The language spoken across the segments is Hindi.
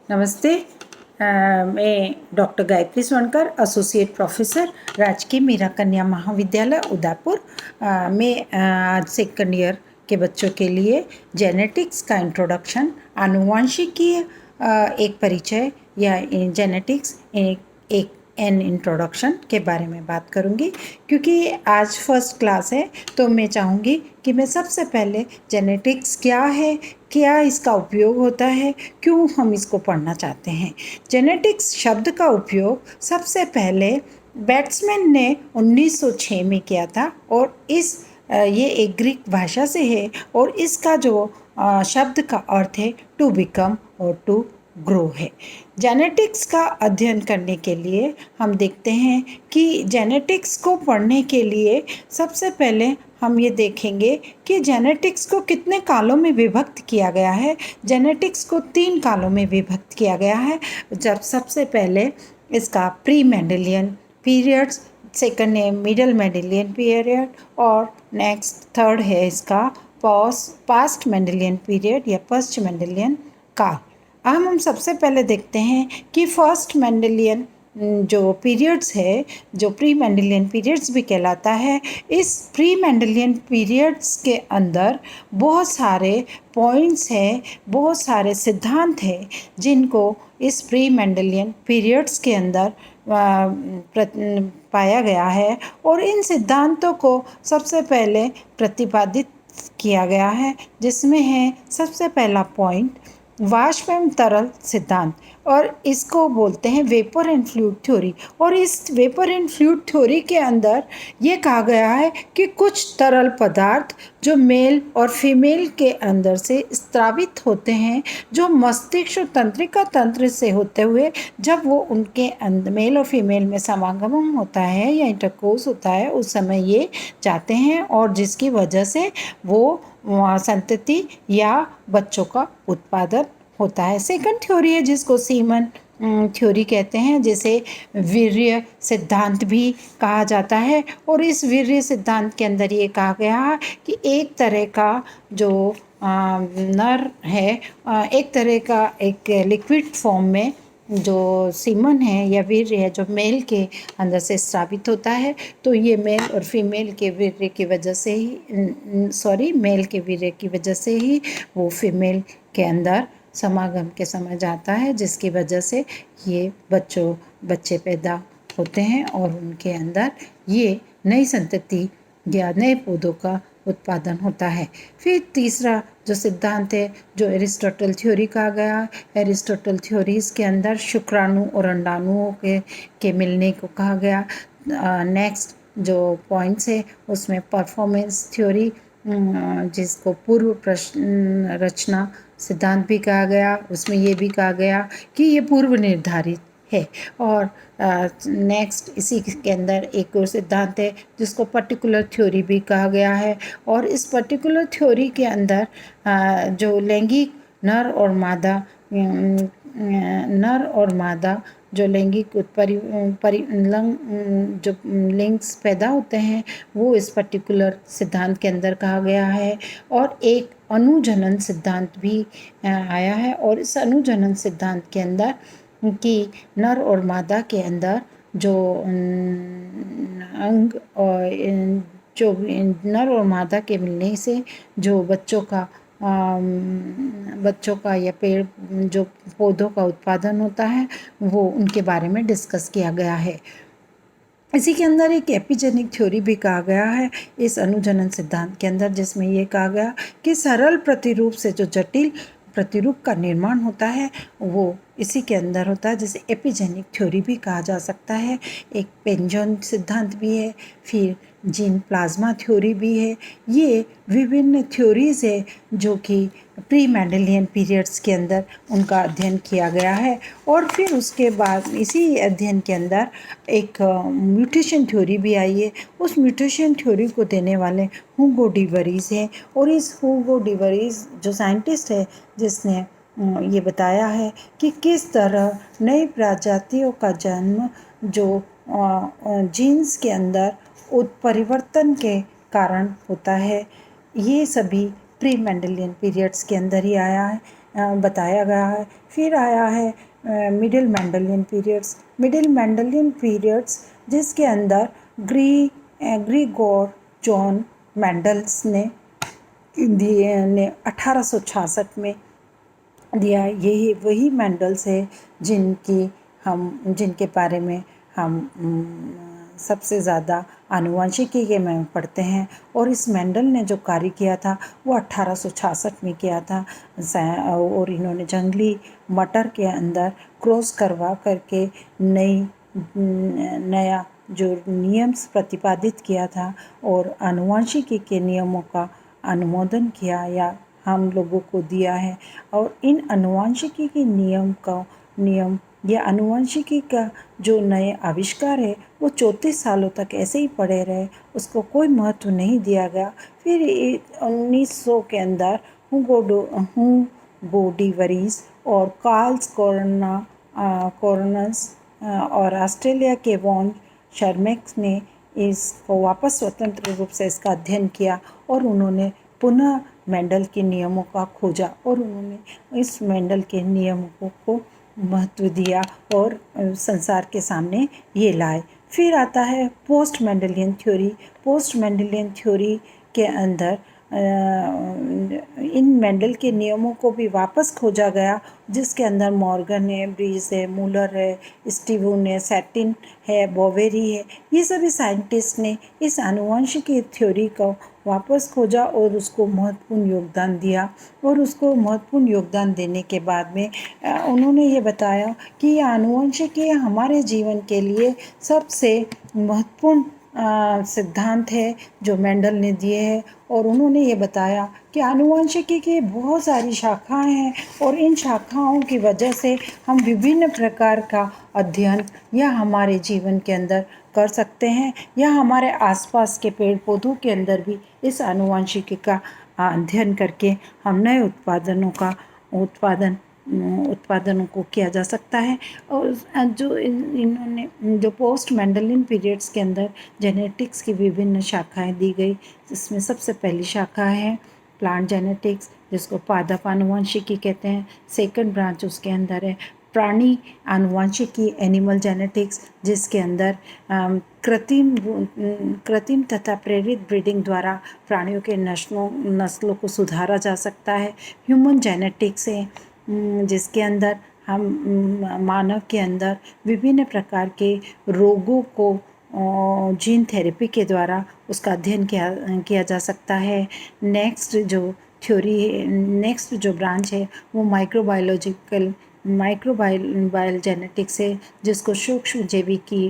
नमस्ते। मैं doctor Gayatri Sonkar, associate professor, राजकीय मीरा कन्या महाविद्यालय उदयपुर। मैं आज सेकंड ईयर के बच्चों के लिए जेनेटिक्स का इंट्रोडक्शन, आनुवंशिकीय एक परिचय या जेनेटिक्स एक एन इंट्रोडक्शन के बारे में बात करूंगी। क्योंकि आज फर्स्ट क्लास है तो मैं चाहूँगी कि मैं सबसे पहले जेनेटिक्स क्या है, क्या इसका उपयोग होता है, क्यों हम इसको पढ़ना चाहते हैं। जेनेटिक्स शब्द का उपयोग सबसे पहले बैट्समैन ने 1906 में किया था और ये एक ग्रीक भाषा से है और इसका जो शब्द का अर्थ है टू बिकम और टू ग्रो है। जेनेटिक्स का अध्ययन करने के लिए हम देखते हैं कि जेनेटिक्स को पढ़ने के लिए सबसे पहले हम ये देखेंगे कि जेनेटिक्स को कितने कालों में विभक्त किया गया है। जेनेटिक्स को 3 कालों में विभक्त किया गया है। जब सबसे पहले इसका प्री मेंडेलियन पीरियड्स, सेकंड है मिडल मेंडेलियन पीरियड और नेक्स्ट थर्ड है इसका पास्ट मेंडेलियन पीरियड या फर्स्ट मेंडेलियन काल। हम सबसे पहले देखते हैं कि फर्स्ट मेंडेलियन जो पीरियड्स है, जो प्री मेंडेलियन पीरियड्स भी कहलाता है, इस प्री मेंडेलियन पीरियड्स के अंदर बहुत सारे पॉइंट्स हैं, बहुत सारे सिद्धांत हैं जिनको इस प्री मेंडेलियन पीरियड्स के अंदर पाया गया है और इन सिद्धांतों को सबसे पहले प्रतिपादित किया गया है, जिसमें है सबसे पहला पॉइंट वाष्प एवं तरल सिद्धांत और इसको बोलते हैं वेपर एंड फ्लूइड थ्योरी। और इस वेपर एंड फ्लूइड थ्योरी के अंदर ये कहा गया है कि कुछ तरल पदार्थ जो मेल और फीमेल के अंदर से स्रावित होते हैं, जो मस्तिष्क और तंत्रिका तंत्र से होते हुए जब वो उनके मेल और फीमेल में समागम होता है या इंटरकोर्स होता है, उस समय ये जाते हैं और जिसकी वजह से वो संतति या बच्चों का उत्पादन होता है। सेकंड थ्योरी है जिसको सीमन थ्योरी कहते हैं, जिसे वीर्य सिद्धांत भी कहा जाता है। और इस वीर्य सिद्धांत के अंदर ये कहा गया है कि एक तरह का जो नर है, एक तरह का एक लिक्विड फॉर्म में जो सीमन है या वीर्य है जो मेल के अंदर से स्रावित होता है, तो ये मेल और फीमेल के वीर्य की वजह से ही मेल के वीर्य की वजह से ही वो फीमेल के अंदर समागम के समय जाता है, जिसकी वजह से ये बच्चे पैदा होते हैं और उनके अंदर ये नई संतति या नए पौधों का उत्पादन होता है। फिर तीसरा जो सिद्धांत है जो एरिस्टोटल थ्योरी कहा गया, एरिस्टोटल थ्योरीज के अंदर शुक्राणु और अंडाणुओं के मिलने को कहा गया। नेक्स्ट जो पॉइंट्स है उसमें परफॉर्मेंस थ्योरी, जिसको पूर्व प्रश्न रचना सिद्धांत भी कहा गया, उसमें ये भी कहा गया कि ये पूर्व निर्धारित है। और नेक्स्ट इसी के अंदर एक और सिद्धांत है जिसको पर्टिकुलर थ्योरी भी कहा गया है। और इस पर्टिकुलर थ्योरी के अंदर जो लैंगिक नर और मादा जो लैंगिक जो लिंग्स पैदा होते हैं वो इस पर्टिकुलर सिद्धांत के अंदर कहा गया है। और एक अनुजनन सिद्धांत भी आया है और इस अनुजनन सिद्धांत के अंदर कि नर और मादा के अंदर जो अंग और जो नर और मादा के मिलने से जो बच्चों का या पेड़ जो पौधों का उत्पादन होता है वो उनके बारे में डिस्कस किया गया है। इसी के अंदर एक एपिजेनिक थ्योरी भी कहा गया है इस अनुजनन सिद्धांत के अंदर, जिसमें ये कहा गया कि सरल प्रतिरूप से जो जटिल प्रतिरूप का निर्माण होता है वो इसी के अंदर होता है, जिसे एपिजेनिक थ्योरी भी कहा जा सकता है। एक पेंजोन सिद्धांत भी है, फिर जीन प्लाज्मा थ्योरी भी है। ये विभिन्न थ्योरीज है जो कि प्री मेंडेलियन पीरियड्स के अंदर उनका अध्ययन किया गया है। और फिर उसके बाद इसी अध्ययन के अंदर एक म्यूटेशन थ्योरी भी आई है। उस म्यूटेशन थ्योरी को देने वाले हुगो डी वरीज हैं और इस हुगो डी वरीज जो साइंटिस्ट है जिसने ये बताया है कि किस तरह नई प्रजातियों का जन्म जो जीन्स के अंदर उत्परिवर्तन के कारण होता है, ये सभी प्री मेंडेलियन पीरियड्स के अंदर ही आया है। बताया गया है। फिर आया है middle Mendelian periods. Middle Mendelian periods जिसके अंदर ग्रीगोर जॉन मेंडल्स ने 1866 में दिया। यही वही मेंडल्स है जिनके बारे में हम सबसे ज़्यादा आनुवंशिकी के में पढ़ते हैं। और इस मेंडल ने जो कार्य किया था वो 1866 में किया था। और इन्होंने जंगली मटर के अंदर क्रॉस करवा करके नया जो नियम प्रतिपादित किया था और आनुवंशिकी के नियमों का अनुमोदन किया या हम लोगों को दिया है। और इन आनुवंशिकी के नियम या आनुवंशिकी का जो नए आविष्कार है वो 34 सालों तक ऐसे ही पड़े रहे, उसको कोई महत्व नहीं दिया गया। फिर 1900 के अंदर हुगो डी वरीज और कार्ल्स कोर्नस और ऑस्ट्रेलिया के वॉन शर्मेक्स ने इसको वापस स्वतंत्र रूप से इसका अध्ययन किया और उन्होंने पुनः मेंडल के नियमों का खोजा और उन्होंने इस मेंडल के नियमों को महत्व दिया और संसार के सामने ये लाए। फिर आता है post Mendelian theory. Post Mendelian theory के अंदर इन मेंडल के नियमों को भी वापस खोजा गया, जिसके अंदर मॉर्गन है, ब्रीज है, मूलर है, स्टीवन है, सैटिन है, बोवेरी है। ये सभी साइंटिस्ट ने इस आनुवंशिकी थ्योरी को वापस खोजा और उसको महत्वपूर्ण योगदान दिया। और उसको महत्वपूर्ण योगदान देने के बाद में उन्होंने ये बताया कि ये आनुवंशिकी हमारे जीवन के लिए सबसे महत्वपूर्ण सिद्धांत है जो मेंडल ने दिए हैं। और उन्होंने ये बताया कि आनुवंशिकी की बहुत सारी शाखाएं हैं और इन शाखाओं की वजह से हम विभिन्न प्रकार का अध्ययन या हमारे जीवन के अंदर कर सकते हैं या हमारे आसपास के पेड़ पौधों के अंदर भी इस आनुवंशिकी का अध्ययन करके हम नए उत्पादनों को किया जा सकता है। और जो इन्होंने जो पोस्ट मेंडलियन पीरियड्स के अंदर जेनेटिक्स की विभिन्न शाखाएं दी गई, जिसमें सबसे पहली शाखा है प्लांट जेनेटिक्स, जिसको पादप आनुवंशिकी कहते हैं। सेकंड ब्रांच उसके अंदर है प्राणी आनुवंशिकी, एनिमल जेनेटिक्स, जिसके अंदर कृत्रिम तथा प्रेरित ब्रीडिंग द्वारा प्राणियों के नस्लों को सुधारा जा सकता है। ह्यूमन जेनेटिक्स है, जिसके अंदर हम मानव के अंदर विभिन्न प्रकार के रोगों को जीन थेरेपी के द्वारा उसका अध्ययन किया जा सकता है। नेक्स्ट जो ब्रांच है वो माइक्रोबायल जेनेटिक्स है, जिसको सूक्ष्म जैविकी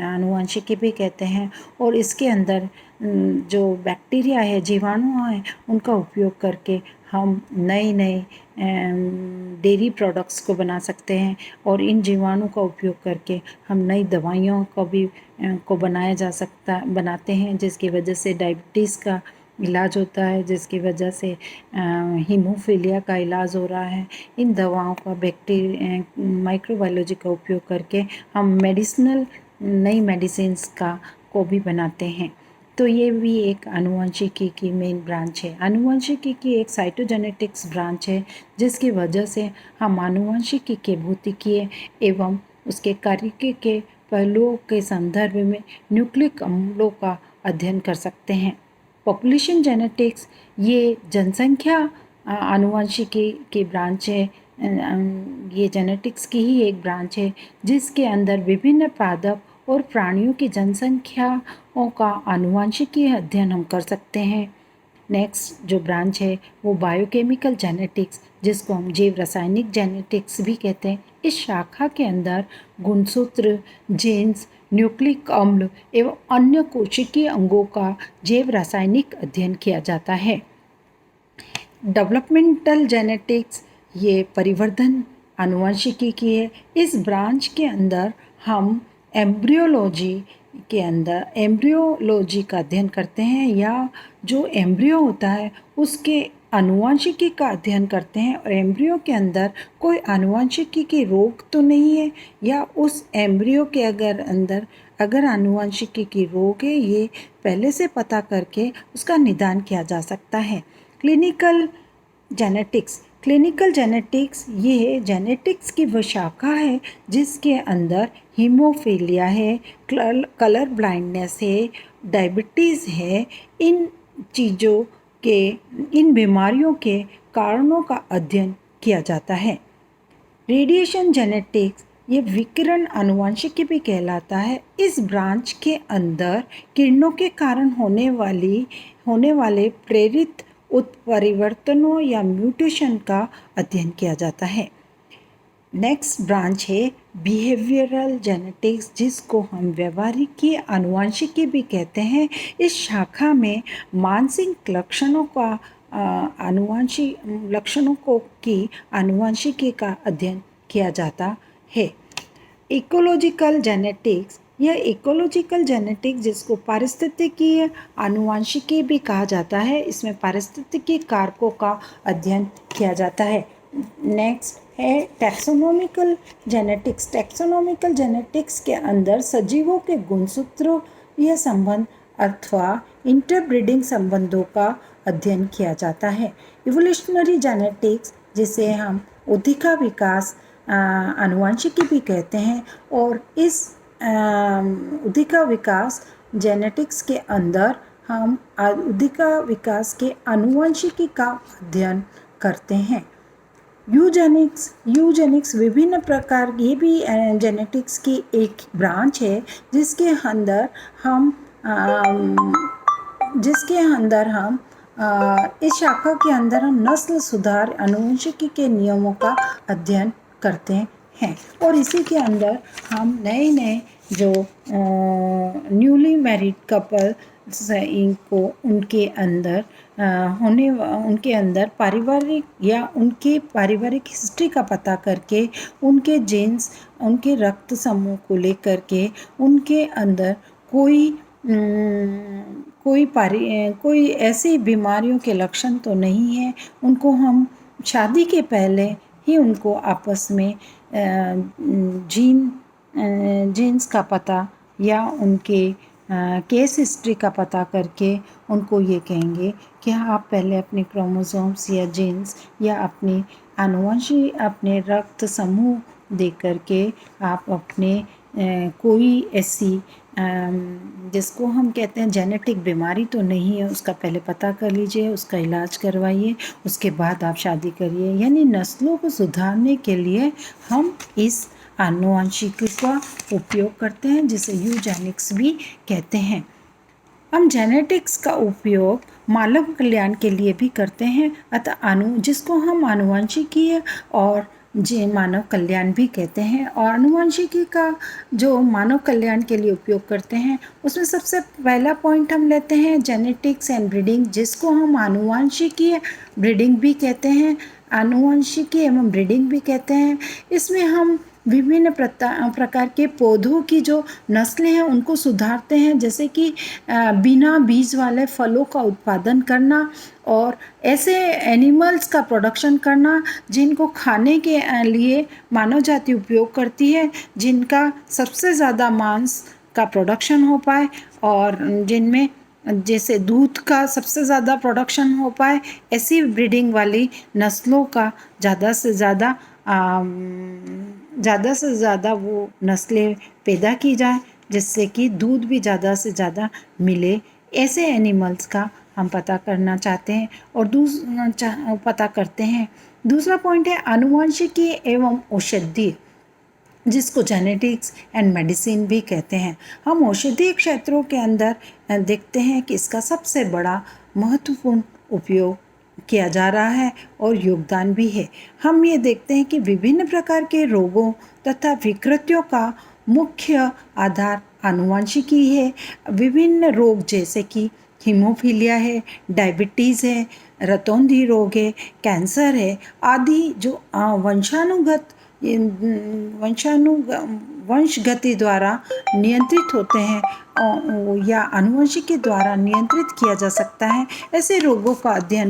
आनुवंशिकी भी कहते हैं। और इसके अंदर जो बैक्टीरिया है, जीवाणु हैं, उनका उपयोग करके हम नए डेयरी प्रोडक्ट्स को बना सकते हैं और इन जीवाणु का उपयोग करके हम नई दवाइयों को बनाते हैं, जिसकी वजह से डायबिटीज़ का इलाज होता है, जिसकी वजह से हीमोफीलिया का इलाज हो रहा है। इन दवाओं का माइक्रोबायोलॉजी का उपयोग करके हम नई मेडिसिन्स को भी बनाते हैं। तो ये भी एक आनुवंशिकी की मेन ब्रांच है। आनुवंशिकी की एक साइटोजेनेटिक्स ब्रांच है, जिसकी वजह से हम आनुवंशिकी के भौतिकीय एवं उसके कार्य के पहलुओं के संदर्भ में न्यूक्लिक अम्लों का अध्ययन कर सकते हैं। पॉपुलेशन जेनेटिक्स ये जनसंख्या आनुवंशिकी की ब्रांच है। ये जेनेटिक्स की ही एक ब्रांच है, जिसके अंदर विभिन्न पादप और प्राणियों की जनसंख्याओं का आनुवंशिकी अध्ययन हम कर सकते हैं। नेक्स्ट जो ब्रांच है वो बायोकेमिकल जेनेटिक्स, जिसको हम जैव रासायनिक जेनेटिक्स भी कहते हैं। इस शाखा के अंदर गुणसूत्र, जीन्स, न्यूक्लिक अम्ल एवं अन्य कोशिकीय अंगों का जैव रासायनिक अध्ययन किया जाता है। डेवलपमेंटल जेनेटिक्स ये परिवर्धन आनुवंशिकी की है। इस ब्रांच के अंदर हम एम्ब्रियोलॉजी का अध्ययन करते हैं या जो एम्ब्रियो होता है उसके आनुवंशिकी का अध्ययन करते हैं और एम्ब्रियो के अंदर कोई आनुवंशिकी की रोग तो नहीं है या उस एम्ब्रियो के अगर आनुवंशिकी की रोग है, ये पहले से पता करके उसका निदान किया जा सकता है। क्लिनिकल जेनेटिक्स क्लिनिकल जेनेटिक्स ये जेनेटिक्स की वो शाखा है जिसके अंदर हीमोफीलिया है, कलर ब्लाइंडनेस है, डायबिटीज़ है। इन चीज़ों के, इन बीमारियों के कारणों का अध्ययन किया जाता है। रेडिएशन जेनेटिक्स ये विकिरण आनुवंशिकी भी कहलाता है। इस ब्रांच के अंदर किरणों के कारण होने वाले प्रेरित उत्परिवर्तनों या म्यूटेशन का अध्ययन किया जाता है। नेक्स्ट ब्रांच है बिहेवियरल जेनेटिक्स, जिसको हम व्यवहारिकी आनुवंशिकी भी कहते हैं। इस शाखा में मानसिक लक्षणों का की आनुवंशिकी का अध्ययन किया जाता है। इकोलॉजिकल जेनेटिक्स, यह इकोलॉजिकल जेनेटिक्स जिसको पारिस्थितिकीय आनुवंशिकी भी कहा जाता है, इसमें पारिस्थितिकी कारकों का अध्ययन किया जाता है। नेक्स्ट है टैक्सोनॉमिकल जेनेटिक्स। टैक्सोनॉमिकल जेनेटिक्स के अंदर सजीवों के गुणसूत्रों या संबंध अथवा इंटरब्रीडिंग संबंधों का अध्ययन किया जाता है। इवोल्यूशनरी जेनेटिक्स जिसे हम उदिका विकास आनुवंशिकी भी कहते हैं, और इस उदिका विकास जेनेटिक्स के अंदर हम उदिका विकास के आनुवंशिकी का अध्ययन करते हैं। यूजेनिक्स विभिन्न प्रकार, ये भी जेनेटिक्स की एक ब्रांच है जिसके अंदर हम इस शाखा के अंदर हम नस्ल सुधार आनुवंशिकी के नियमों का अध्ययन करते हैं, और इसी के अंदर हम नए जो न्यूली मैरिड कपल इनको उनके अंदर पारिवारिक या उनके पारिवारिक हिस्ट्री का पता करके, उनके जीन्स, उनके रक्त समूह को लेकर के उनके अंदर कोई ऐसी बीमारियों के लक्षण तो नहीं है, उनको हम शादी के पहले ही उनको आपस में जीन्स का पता या उनके केस हिस्ट्री का पता करके उनको ये कहेंगे कि आप पहले अपने क्रोमोसोम्स या जीन्स या अपनी अपने रक्त समूह दे करके आप अपने कोई ऐसी जिसको हम कहते हैं जेनेटिक बीमारी तो नहीं है उसका पहले पता कर लीजिए, उसका इलाज करवाइए, उसके बाद आप शादी करिए। यानी नस्लों को सुधारने के लिए हम इस आनुवंशिकी का उपयोग करते हैं, जिसे यूजेनिक्स भी कहते हैं। हम जेनेटिक्स का उपयोग मानव कल्याण के लिए भी करते हैं, अतः जिसको हम आनुवंशिकी और मानव कल्याण भी कहते हैं। और आनुवंशिकी का जो मानव कल्याण के लिए उपयोग करते हैं, उसमें सबसे पहला पॉइंट हम लेते हैं जेनेटिक्स एंड ब्रीडिंग, जिसको हम आनुवंशिकी ब्रीडिंग भी कहते हैं, आनुवंशिकी एवं ब्रीडिंग भी कहते हैं। इसमें हम विभिन्न प्रकार के पौधों की जो नस्लें हैं उनको सुधारते हैं, जैसे कि बिना बीज वाले फलों का उत्पादन करना और ऐसे एनिमल्स का प्रोडक्शन करना जिनको खाने के लिए मानव जाति उपयोग करती है, जिनका सबसे ज़्यादा मांस का प्रोडक्शन हो पाए और जिनमें जैसे दूध का सबसे ज़्यादा प्रोडक्शन हो पाए, ऐसी ब्रीडिंग वाली नस्लों का ज़्यादा से ज़्यादा वो नस्लें पैदा की जाए, जिससे कि दूध भी ज़्यादा से ज़्यादा मिले। ऐसे एनिमल्स का हम पता करना चाहते हैं और पता करते हैं। दूसरा पॉइंट है आनुवंशिकी एवं औषधि, जिसको जेनेटिक्स एंड मेडिसिन भी कहते हैं। हम औषधीय क्षेत्रों के अंदर देखते हैं कि इसका सबसे बड़ा महत्वपूर्ण उपयोग किया जा रहा है और योगदान भी है। हम ये देखते हैं कि विभिन्न प्रकार के रोगों तथा विकृतियों का मुख्य आधार आनुवंशिकी है। विभिन्न रोग जैसे कि हीमोफीलिया है, डायबिटीज़ है, रतौंधी रोग है, कैंसर है आदि जो वंशगति द्वारा नियंत्रित होते हैं या आनुवंशिकी द्वारा नियंत्रित किया जा सकता है, ऐसे रोगों का अध्ययन